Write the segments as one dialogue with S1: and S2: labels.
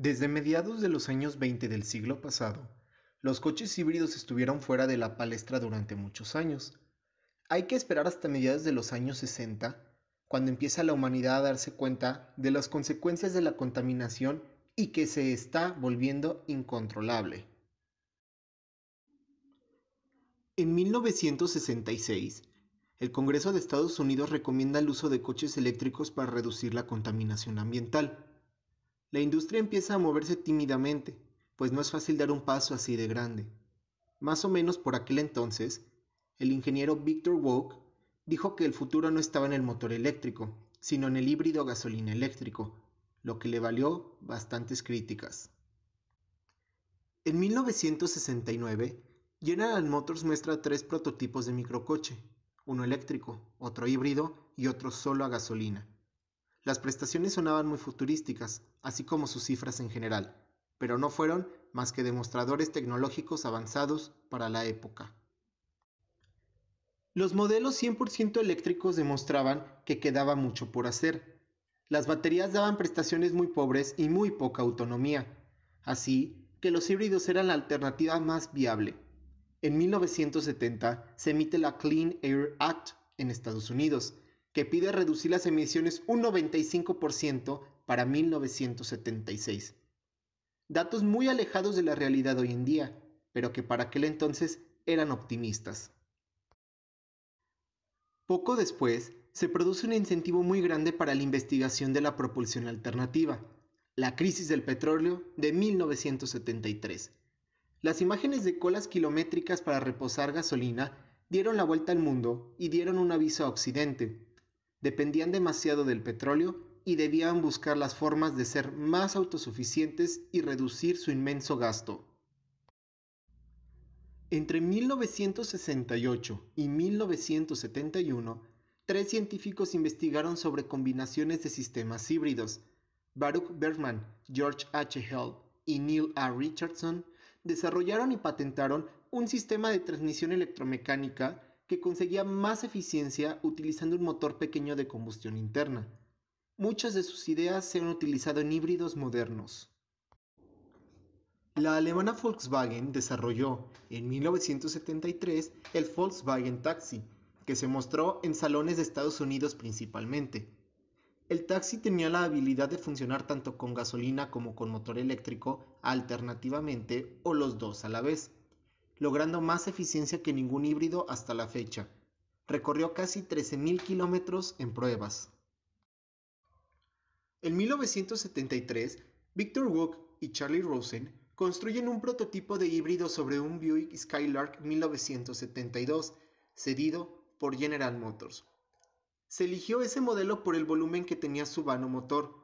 S1: Desde mediados de los años 20 del siglo pasado, los coches híbridos estuvieron fuera de la palestra durante muchos años. Hay que esperar hasta mediados de los años 60, cuando empieza la humanidad a darse cuenta de las consecuencias de la contaminación y que se está volviendo incontrolable. En 1966, el Congreso de Estados Unidos recomienda el uso de coches eléctricos para reducir la contaminación ambiental. La industria empieza a moverse tímidamente, pues no es fácil dar un paso así de grande. Más o menos por aquel entonces, el ingeniero Victor Wook dijo que el futuro no estaba en el motor eléctrico, sino en el híbrido gasolina eléctrico, lo que le valió bastantes críticas. En 1969, General Motors muestra tres prototipos de microcoche, uno eléctrico, otro híbrido y otro solo a gasolina. Las prestaciones sonaban muy futurísticas, así como sus cifras en general, pero no fueron más que demostradores tecnológicos avanzados para la época. Los modelos 100% eléctricos demostraban que quedaba mucho por hacer. Las baterías daban prestaciones muy pobres y muy poca autonomía, así que los híbridos eran la alternativa más viable. En 1970 se emite la Clean Air Act en Estados Unidos, que pide reducir las emisiones un 95% para 1976. Datos muy alejados de la realidad hoy en día, pero que para aquel entonces eran optimistas. Poco después, se produce un incentivo muy grande para la investigación de la propulsión alternativa, la crisis del petróleo de 1973. Las imágenes de colas kilométricas para reposar gasolina dieron la vuelta al mundo y dieron un aviso a Occidente. Dependían demasiado del petróleo y debían buscar las formas de ser más autosuficientes y reducir su inmenso gasto. Entre 1968 y 1971, tres científicos investigaron sobre combinaciones de sistemas híbridos. Baruch Bergman, George H. Held y Neil A. Richardson desarrollaron y patentaron un sistema de transmisión electromecánica que conseguía más eficiencia utilizando un motor pequeño de combustión interna. Muchas de sus ideas se han utilizado en híbridos modernos. La alemana Volkswagen desarrolló en 1973 el Volkswagen Taxi, que se mostró en salones de Estados Unidos principalmente. El taxi tenía la habilidad de funcionar tanto con gasolina como con motor eléctrico alternativamente o los dos a la vez, logrando más eficiencia que ningún híbrido hasta la fecha. Recorrió casi 13.000 kilómetros en pruebas. En 1973, Victor Wook y Charlie Rosen construyen un prototipo de híbrido sobre un Buick Skylark 1972, cedido por General Motors. Se eligió ese modelo por el volumen que tenía su vano motor.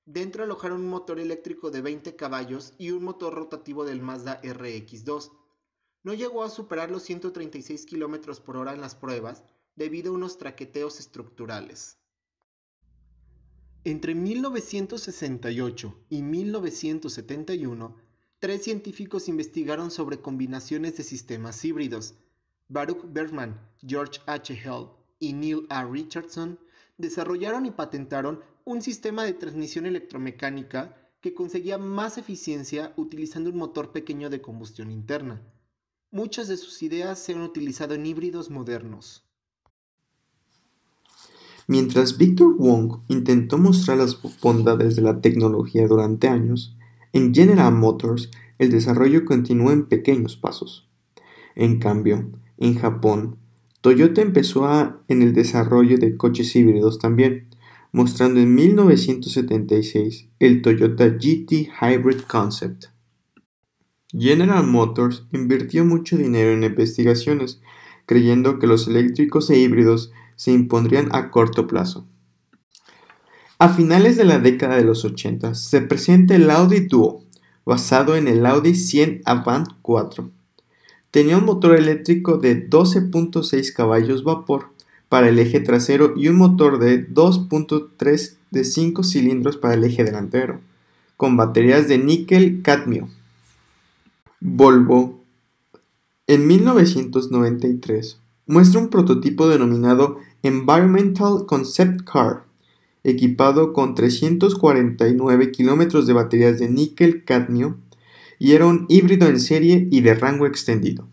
S1: Dentro alojaron un motor eléctrico de 20 caballos y un motor rotativo del Mazda RX-2. No llegó a superar los 136 km por hora en las pruebas debido a unos traqueteos estructurales. Entre 1968 y 1971, tres científicos investigaron sobre combinaciones de sistemas híbridos. Baruch Bergman, George H. Held y Neil A. Richardson desarrollaron y patentaron un sistema de transmisión electromecánica que conseguía más eficiencia utilizando un motor pequeño de combustión interna. Muchas de sus ideas se han utilizado en híbridos modernos.
S2: Mientras Victor Wong intentó mostrar las bondades de la tecnología durante años, en General Motors el desarrollo continuó en pequeños pasos. En cambio, en Japón, Toyota empezó en el desarrollo de coches híbridos también, mostrando en 1976 el Toyota GT Hybrid Concept. General Motors invirtió mucho dinero en investigaciones, creyendo que los eléctricos e híbridos se impondrían a corto plazo. A finales de la década de los 80 se presenta el Audi Duo, basado en el Audi 100 Avant 4. Tenía un motor eléctrico de 12.6 caballos vapor para el eje trasero y un motor de 2.3 de 5 cilindros para el eje delantero, con baterías de níquel-cadmio. Volvo, en 1993, muestra un prototipo denominado Environmental Concept Car. equipado con 349 kilómetros de baterías de níquel-cadmio y era un híbrido en serie y de rango extendido.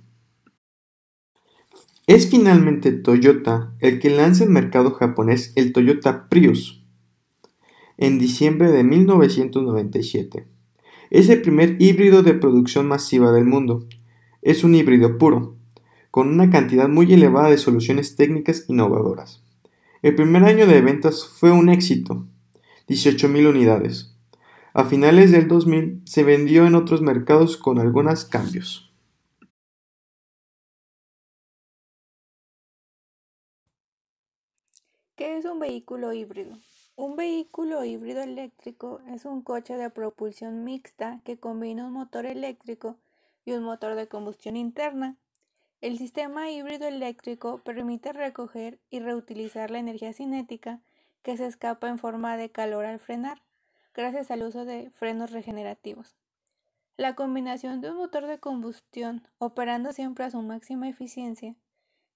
S2: Es finalmente Toyota el que lanza en mercado japonés el Toyota Prius en diciembre de 1997. Es el primer híbrido de producción masiva del mundo. Es un híbrido puro, con una cantidad muy elevada de soluciones técnicas innovadoras. El primer año de ventas fue un éxito, 18,000 unidades. A finales del 2000 se vendió en otros mercados con algunos cambios.
S3: ¿Qué es un vehículo híbrido? Un vehículo híbrido eléctrico es un coche de propulsión mixta que combina un motor eléctrico y un motor de combustión interna. El sistema híbrido eléctrico permite recoger y reutilizar la energía cinética que se escapa en forma de calor al frenar, gracias al uso de frenos regenerativos. La combinación de un motor de combustión operando siempre a su máxima eficiencia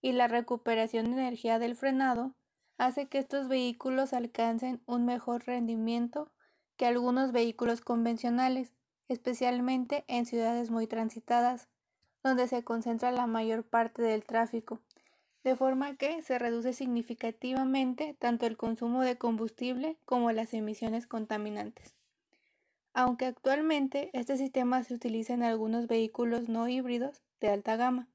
S3: y la recuperación de energía del frenado hace que estos vehículos alcancen un mejor rendimiento que algunos vehículos convencionales, especialmente en ciudades muy transitadas, donde se concentra la mayor parte del tráfico, de forma que se reduce significativamente tanto el consumo de combustible como las emisiones contaminantes. Aunque actualmente este sistema se utiliza en algunos vehículos no híbridos de alta gama.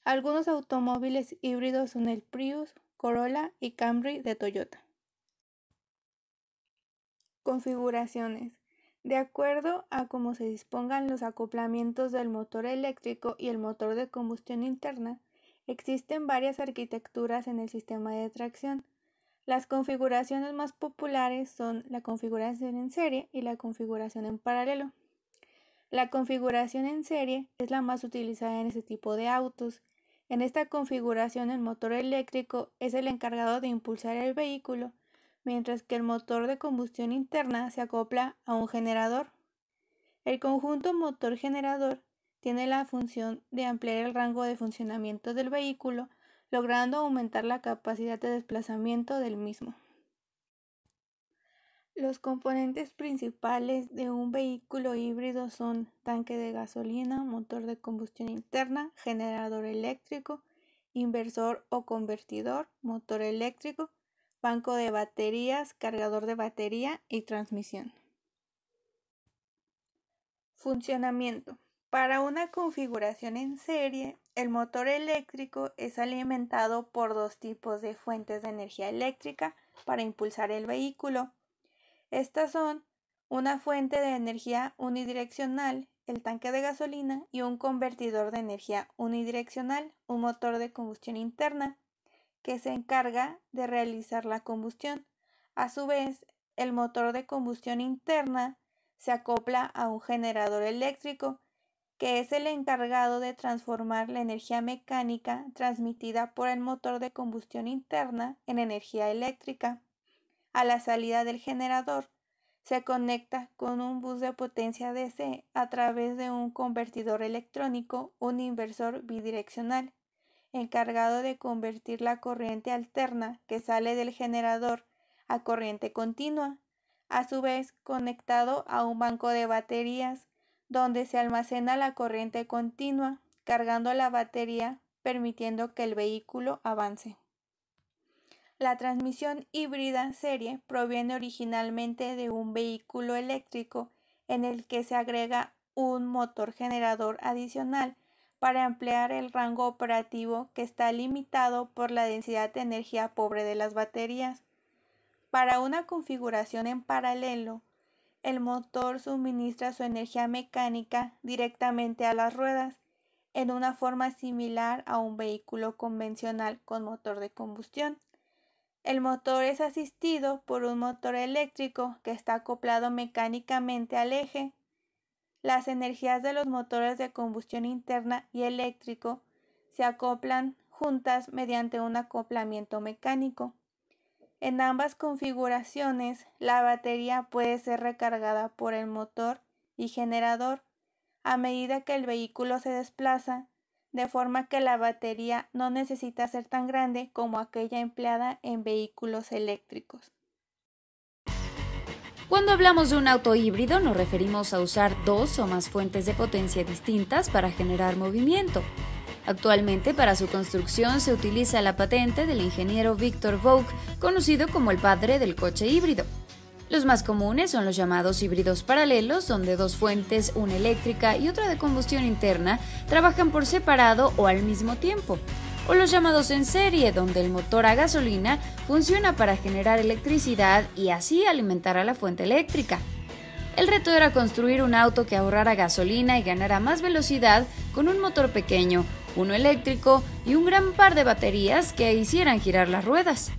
S3: Algunos automóviles híbridos son el Prius, Corolla y Camry de Toyota. Configuraciones. De acuerdo a cómo se dispongan los acoplamientos del motor eléctrico y el motor de combustión interna, existen varias arquitecturas en el sistema de tracción. Las configuraciones más populares son la configuración en serie y la configuración en paralelo. La configuración en serie es la más utilizada en este tipo de autos. En esta configuración el motor eléctrico es el encargado de impulsar el vehículo, mientras que el motor de combustión interna se acopla a un generador. El conjunto motor-generador tiene la función de ampliar el rango de funcionamiento del vehículo, logrando aumentar la capacidad de desplazamiento del mismo. Los componentes principales de un vehículo híbrido son tanque de gasolina, motor de combustión interna, generador eléctrico, inversor o convertidor, motor eléctrico, banco de baterías, cargador de batería y transmisión. Funcionamiento. Para una configuración en serie, el motor eléctrico es alimentado por dos tipos de fuentes de energía eléctrica para impulsar el vehículo. Estas son una fuente de energía unidireccional, el tanque de gasolina, y un convertidor de energía unidireccional, un motor de combustión interna, que se encarga de realizar la combustión. A su vez, el motor de combustión interna se acopla a un generador eléctrico, que es el encargado de transformar la energía mecánica transmitida por el motor de combustión interna en energía eléctrica. A la salida del generador, se conecta con un bus de potencia DC a través de un convertidor electrónico, un inversor bidireccional, encargado de convertir la corriente alterna que sale del generador a corriente continua, a su vez conectado a un banco de baterías, donde se almacena la corriente continua, cargando la batería, permitiendo que el vehículo avance. La transmisión híbrida serie proviene originalmente de un vehículo eléctrico en el que se agrega un motor generador adicional para ampliar el rango operativo que está limitado por la densidad de energía pobre de las baterías. Para una configuración en paralelo, el motor suministra su energía mecánica directamente a las ruedas, en una forma similar a un vehículo convencional con motor de combustión. El motor es asistido por un motor eléctrico que está acoplado mecánicamente al eje. Las energías de los motores de combustión interna y eléctrico se acoplan juntas mediante un acoplamiento mecánico. En ambas configuraciones, la batería puede ser recargada por el motor y generador a medida que el vehículo se desplaza, de forma que la batería no necesita ser tan grande como aquella empleada en vehículos eléctricos.
S4: Cuando hablamos de un auto híbrido nos referimos a usar dos o más fuentes de potencia distintas para generar movimiento. Actualmente para su construcción se utiliza la patente del ingeniero Victor Vought, conocido como el padre del coche híbrido. Los más comunes son los llamados híbridos paralelos, donde dos fuentes, una eléctrica y otra de combustión interna, trabajan por separado o al mismo tiempo. O los llamados en serie, donde el motor a gasolina funciona para generar electricidad y así alimentar a la fuente eléctrica. El reto era construir un auto que ahorrara gasolina y ganara más velocidad con un motor pequeño, uno eléctrico y un gran par de baterías que hicieran girar las ruedas.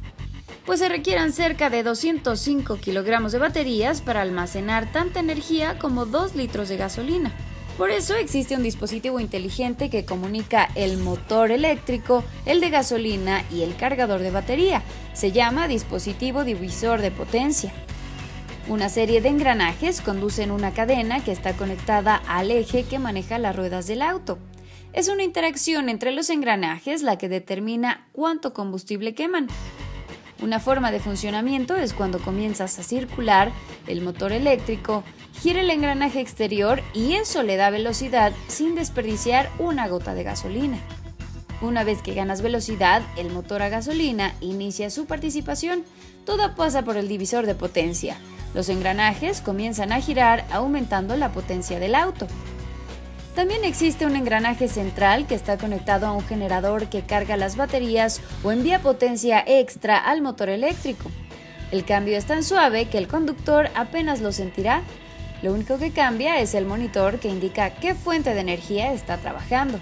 S4: Pues se requieran cerca de 205 kilogramos de baterías para almacenar tanta energía como 2 litros de gasolina. Por eso existe un dispositivo inteligente que comunica el motor eléctrico, el de gasolina y el cargador de batería. Se llama dispositivo divisor de potencia. Una serie de engranajes conducen una cadena que está conectada al eje que maneja las ruedas del auto. Es una interacción entre los engranajes la que determina cuánto combustible queman. Una forma de funcionamiento es cuando comienzas a circular el motor eléctrico, gira el engranaje exterior y eso le da velocidad sin desperdiciar una gota de gasolina. Una vez que ganas velocidad, el motor a gasolina inicia su participación. Todo pasa por el divisor de potencia. Los engranajes comienzan a girar aumentando la potencia del auto. También existe un engranaje central que está conectado a un generador que carga las baterías o envía potencia extra al motor eléctrico. El cambio es tan suave que el conductor apenas lo sentirá. Lo único que cambia es el monitor que indica qué fuente de energía está trabajando.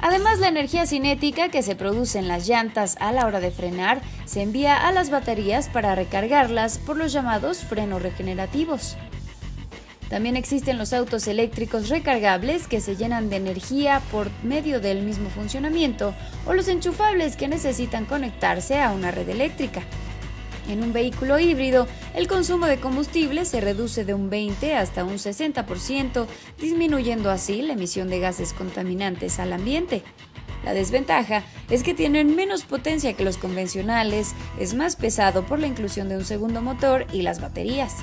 S4: Además, la energía cinética que se produce en las llantas a la hora de frenar se envía a las baterías para recargarlas por los llamados frenos regenerativos. También existen los autos eléctricos recargables que se llenan de energía por medio del mismo funcionamiento o los enchufables que necesitan conectarse a una red eléctrica. En un vehículo híbrido, el consumo de combustible se reduce de un 20 hasta un 60%, disminuyendo así la emisión de gases contaminantes al ambiente. La desventaja es que tienen menos potencia que los convencionales, es más pesado por la inclusión de un segundo motor y las baterías.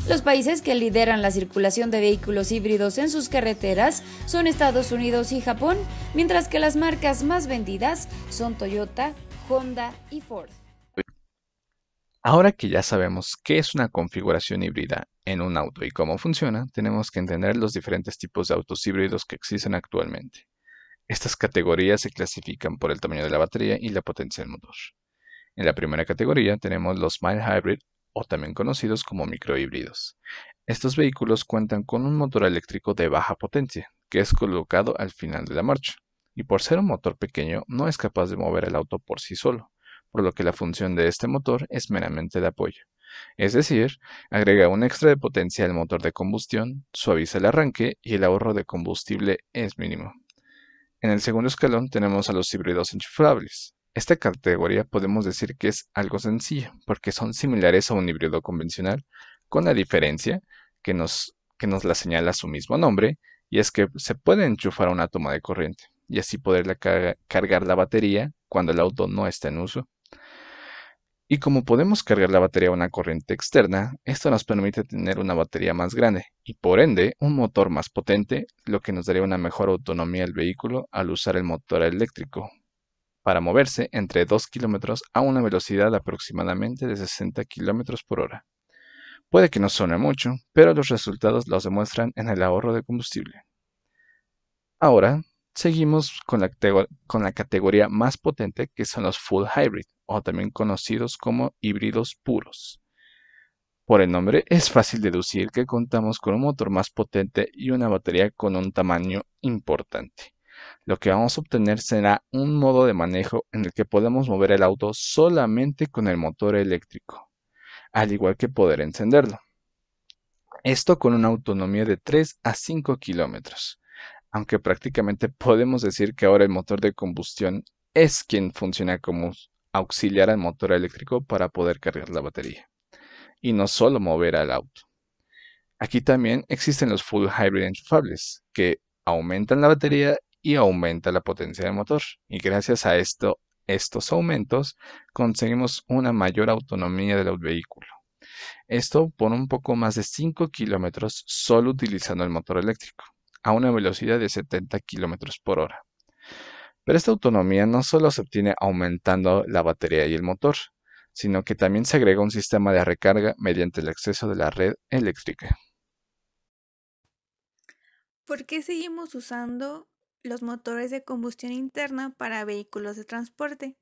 S4: Los países que lideran la circulación de vehículos híbridos en sus carreteras son Estados Unidos y Japón, mientras que las marcas más vendidas son Toyota, Honda y Ford.
S5: Ahora que ya sabemos qué es una configuración híbrida en un auto y cómo funciona, tenemos que entender los diferentes tipos de autos híbridos que existen actualmente. Estas categorías se clasifican por el tamaño de la batería y la potencia del motor. En la primera categoría tenemos los mild hybrid, o también conocidos como microhíbridos. Estos vehículos cuentan con un motor eléctrico de baja potencia, que es colocado al final de la marcha, y por ser un motor pequeño no es capaz de mover el auto por sí solo, por lo que la función de este motor es meramente de apoyo. Es decir, agrega un extra de potencia al motor de combustión, suaviza el arranque y el ahorro de combustible es mínimo. En el segundo escalón tenemos a los híbridos enchufables. Esta categoría podemos decir que es algo sencilla, porque son similares a un híbrido convencional, con la diferencia que nos la señala su mismo nombre, y es que se puede enchufar a una toma de corriente, y así poder cargar la batería cuando el auto no está en uso. Y como podemos cargar la batería a una corriente externa, esto nos permite tener una batería más grande, y por ende un motor más potente, lo que nos daría una mejor autonomía al vehículo al usar el motor eléctrico, para moverse entre 2 km a una velocidad aproximadamente de 60 km por hora. Puede que no suene mucho, pero los resultados los demuestran en el ahorro de combustible. Ahora, seguimos con la categoría más potente, que son los full hybrid, o también conocidos como híbridos puros. Por el nombre es fácil deducir que contamos con un motor más potente y una batería con un tamaño importante. Lo que vamos a obtener será un modo de manejo en el que podemos mover el auto solamente con el motor eléctrico, al igual que poder encenderlo. Esto con una autonomía de 3 a 5 kilómetros, aunque prácticamente podemos decir que ahora el motor de combustión es quien funciona como auxiliar al motor eléctrico para poder cargar la batería, y no solo mover al auto. Aquí también existen los full hybrid enchufables, que aumentan la batería y aumenta la potencia del motor, y gracias a estos aumentos conseguimos una mayor autonomía del vehículo. Esto por un poco más de 5 kilómetros solo utilizando el motor eléctrico, a una velocidad de 70 kilómetros por hora. Pero esta autonomía no solo se obtiene aumentando la batería y el motor, sino que también se agrega un sistema de recarga mediante el acceso de la red eléctrica.
S3: ¿Por qué seguimos usando los motores de combustión interna para vehículos de transporte?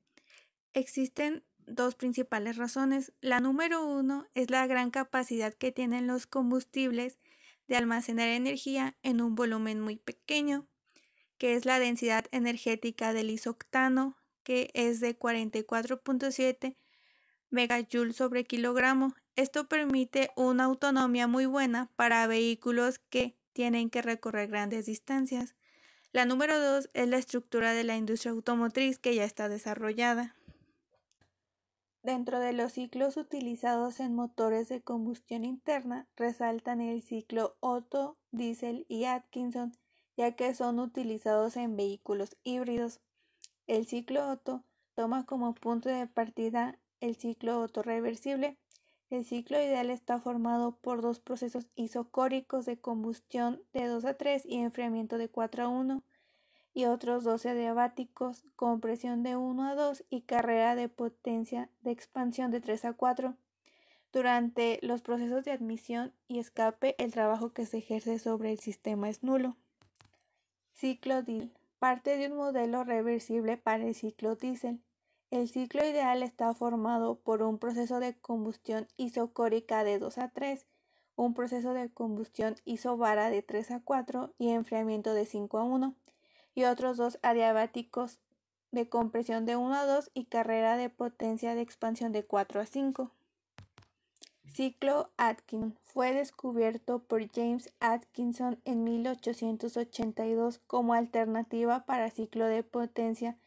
S3: Existen dos principales razones. La número uno es la gran capacidad que tienen los combustibles de almacenar energía en un volumen muy pequeño, que es la densidad energética del isoctano, que es de 44.7 megajoules sobre kilogramo. Esto permite una autonomía muy buena para vehículos que tienen que recorrer grandes distancias. La número dos es la estructura de la industria automotriz que ya está desarrollada. Dentro de los ciclos utilizados en motores de combustión interna resaltan el ciclo Otto, Diesel y Atkinson, ya que son utilizados en vehículos híbridos. El ciclo Otto toma como punto de partida el ciclo Otto reversible. El ciclo ideal está formado por dos procesos isocóricos de combustión de 2 a 3 y enfriamiento de 4 a 1, y otros 12 adiabáticos, compresión de 1 a 2 y carrera de potencia de expansión de 3 a 4. Durante los procesos de admisión y escape, el trabajo que se ejerce sobre el sistema es nulo. Ciclo diésel. Parte de un modelo reversible para el ciclo diésel. El ciclo ideal está formado por un proceso de combustión isocórica de 2 a 3, un proceso de combustión isobara de 3 a 4 y enfriamiento de 5 a 1, y otros dos adiabáticos de compresión de 1 a 2 y carrera de potencia de expansión de 4 a 5. Ciclo Atkinson. Fue descubierto por James Atkinson en 1882 como alternativa para ciclo de potencia,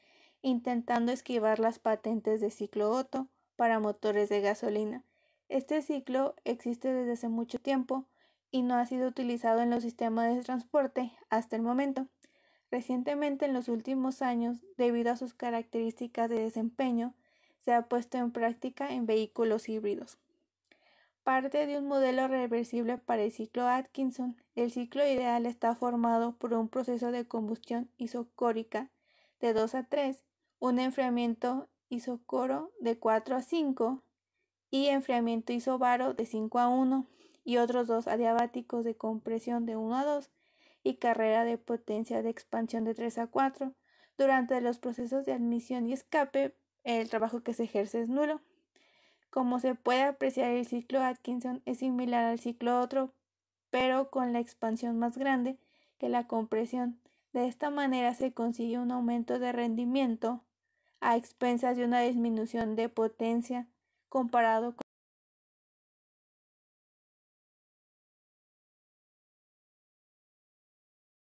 S3: intentando esquivar las patentes de ciclo Otto para motores de gasolina. Este ciclo existe desde hace mucho tiempo y no ha sido utilizado en los sistemas de transporte hasta el momento. Recientemente, en los últimos años, debido a sus características de desempeño, se ha puesto en práctica en vehículos híbridos. Parte de un modelo reversible para el ciclo Atkinson. El ciclo ideal está formado por un proceso de combustión isocórica de 2 a 3, un enfriamiento isocoro de 4 a 5 y enfriamiento isobaro de 5 a 1, y otros dos adiabáticos de compresión de 1 a 2 y carrera de potencia de expansión de 3 a 4. Durante los procesos de admisión y escape, el trabajo que se ejerce es nulo. Como se puede apreciar, el ciclo Atkinson es similar al ciclo Otto, pero con la expansión más grande que la compresión. De esta manera se consigue un aumento de rendimiento a expensas de una disminución de potencia comparado con